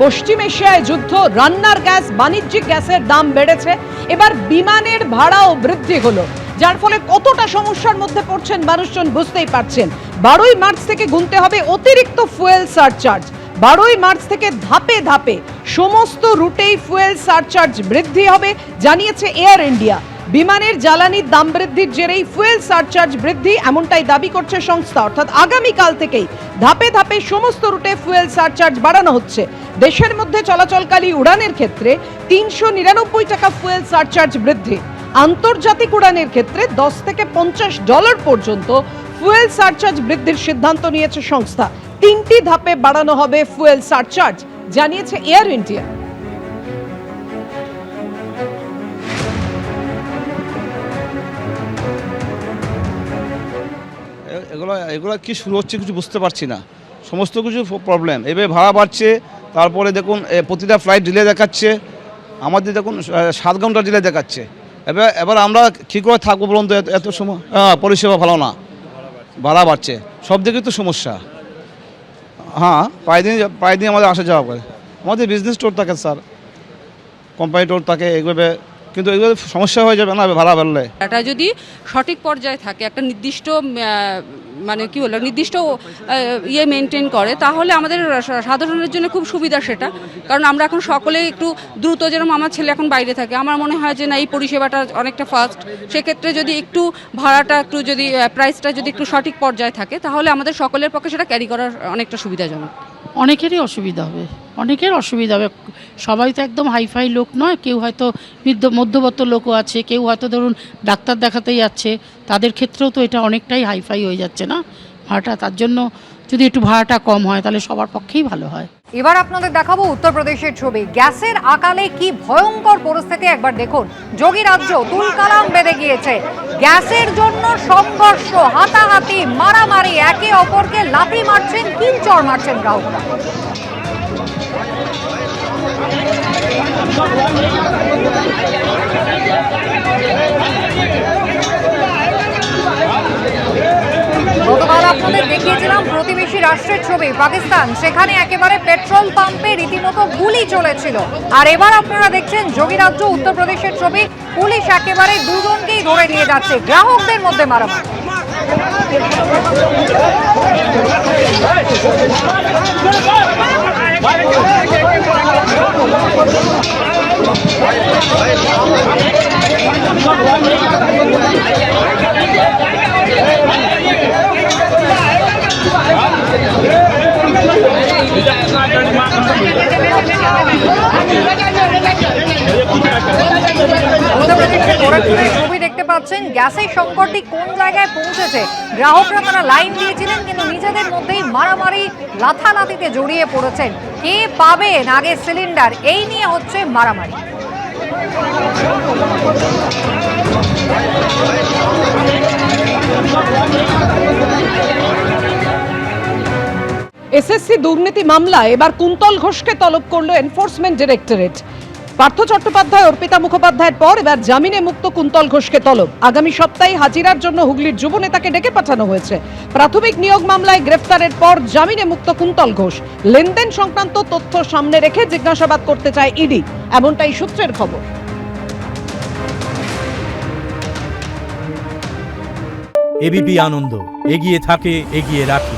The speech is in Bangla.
পশ্চিম এশিয়ায় যুদ্ধ, রান্নার গ্যাস, বাণিজ্যিক গ্যাসের দাম বেড়েছে, এবার বিমানের ভাড়াও বৃদ্ধি হলো, যার ফলে কতটা সমস্যার মধ্যে পড়ছেন মানুষজন বুঝতেই পারছেন। 12ই মার্চ থেকে গুনতে হবে অতিরিক্ত ফুয়েল সারচার্জ। 12ই মার্চ থেকে ধাপে ধাপে সমস্ত রুটেই ফুয়েল সারচার্জ বৃদ্ধি হবে, জানিয়েছে এয়ার ইন্ডিয়া। বিমানের জ্বালানির দাম বৃদ্ধির জেরেই ফুয়েল সারচার্জ বৃদ্ধি, এমনটাই দাবি করছে সংস্থা। অর্থাৎ আগামীকাল থেকেই ধাপে ধাপে সমস্ত রুটে ফুয়েল সারচার্জ বাড়ানো হচ্ছে। দেশের মধ্যে চলাচলকারী উড়ানের ক্ষেত্রে 399 টাকা ফুয়েল সারচার্জ বৃদ্ধি। আন্তর্জাতিক উড়ানের ক্ষেত্রে $10 থেকে $50 পর্যন্ত ফুয়েল সারচার্জ বৃদ্ধির সিদ্ধান্ত নিয়েছে সংস্থা। 3টি ধাপে বাড়ানো হবে ফুয়েল সারচার্জ, জানিয়েছে এয়ার ইন্ডিয়া। এগুলো কি শুরু হচ্ছে কিছু বুঝতে পারছি না, সমস্ত কিছু প্রবলেম। এবার ভাড়া বাড়ছে, তারপরে দেখুন প্রতিটা ফ্লাইট ডিলে দেখাচ্ছে, আমাদের দেখুন 7 ঘন্টা ডিলে দেখাচ্ছে। এবার আমরা কী করে থাকবো বলুন তো, এত সময় পরিষেবা ভালো না, ভাড়া বাড়ছে, সব দিকে তো সমস্যা। হ্যাঁ, প্রায় দিন আমাদের আসা যাওয়া করে, আমাদের বিজনেস টোর থাকে স্যার, কোম্পানি টোর থাকে, এগুলো কিন্তু এগুলো সমস্যা হয়ে যাবে না ভাড়া বাড়লে। এটা যদি সঠিক পর্যায়ে থাকে, একটা নির্দিষ্ট মানে কি বলে নির্দিষ্ট মেনটেন করে, তাহলে আমাদের সাধারণের জন্য খুব সুবিধা সেটা। কারণ আমরা এখন সকলে একটু দ্রুত, যেরকম আমার ছেলে এখন বাইরে থাকে, আমার মনে হয় যে না, এই পরিষেবাটা অনেকটা ফাস্ট। সেক্ষেত্রে যদি একটু ভাড়াটা একটু যদি প্রাইসটা যদি একটু সঠিক পর্যায়ে থাকে, তাহলে আমাদের সকলের পক্ষে সেটা ক্যারি করার অনেকটা সুবিধাজনক। অনেকেরই অসুবিধা হবে, অনেকের অসুবিধা হবে। সবাই তো একদম হাইফাই লোক নয়, কেউ হয়তো মধ্যবর্তী লোকও আছে, কেউ হয়তো ধরুন ডাক্তার দেখাতেই যাচ্ছে, তাদের ক্ষেত্রেও তো এটা অনেকটাই হাইফাই হয়ে যাচ্ছে না ভাড়াটা। তার জন্য যদি একটু ভাড়াটা কম হয় তাহলে সবার পক্ষেই ভালো হয়। এবার আপনাদের দেখাবো উত্তরপ্রদেশের ছবি। গ্যাসের আকালে কি ভয়ঙ্কর পরিস্থিতি একবার দেখুন। যোগী রাজ্য তুলকালাম বেঁধে গিয়েছে। গ্যাসের জন্য সংঘর্ষ, হাতাহাতি, মারামারি, একে অপরকে লাথি মারছেন, কিলচড় মারছেন গ্রাহকরা। গতকাল আপনাদের দেখিয়েছিলাম প্রতিবেশী রাষ্ট্রের ছবি পাকিস্তান, সেখানে একেবারে পেট্রোল পাম্পে রীতিমতো গুলি চলেছিল। আর এবার আপনারা দেখছেন যোগী রাজ্য উত্তরপ্রদেশের ছবি। পুলিশ একেবারে দুজনকেই ধরে নিয়ে যাচ্ছে, গ্রাহকদের মধ্যে মারামারি। ছবি দেখতে পাচ্ছেন, গ্যাসের সংকটটি কোন জায়গায় পৌঁছেছে। গ্রাহকরা তারা লাইন দিয়েছিলেন, কিন্তু নিজেদের মধ্যেই মারামারি, লাথালাতিতে জড়িয়ে পড়েছেন। কে পাবেন আগে সিলিন্ডার, এই নিয়ে হচ্ছে মারামারি। এসএসসি দুর্নীতি মামলায় এবার কুন্তল ঘোষকে তলব করল এনফোর্সমেন্ট ডিরেক্টরেট। পার্থ চট্টোপাধ্যায়, অর্পিতা মুখোপাধ্যায়ের পর এবার জামিনে মুক্ত কুন্তল ঘোষকে তলব। আগামী সপ্তাহে হাজিরার জন্য হুগলির যুব নেতাকে ডেকে পাঠানো হয়েছে। প্রাথমিক নিয়োগ মামলায় গ্রেফতারের পর জামিনে মুক্ত কুন্তল ঘোষ। লেনদেন সংক্রান্ত তথ্য সামনে রেখে জিজ্ঞাসাবাদ করতে চায় ইডি, এমনটাই সূত্রের খবর। এবিপি আনন্দ, এগিয়ে থাকে, এগিয়ে রাখে।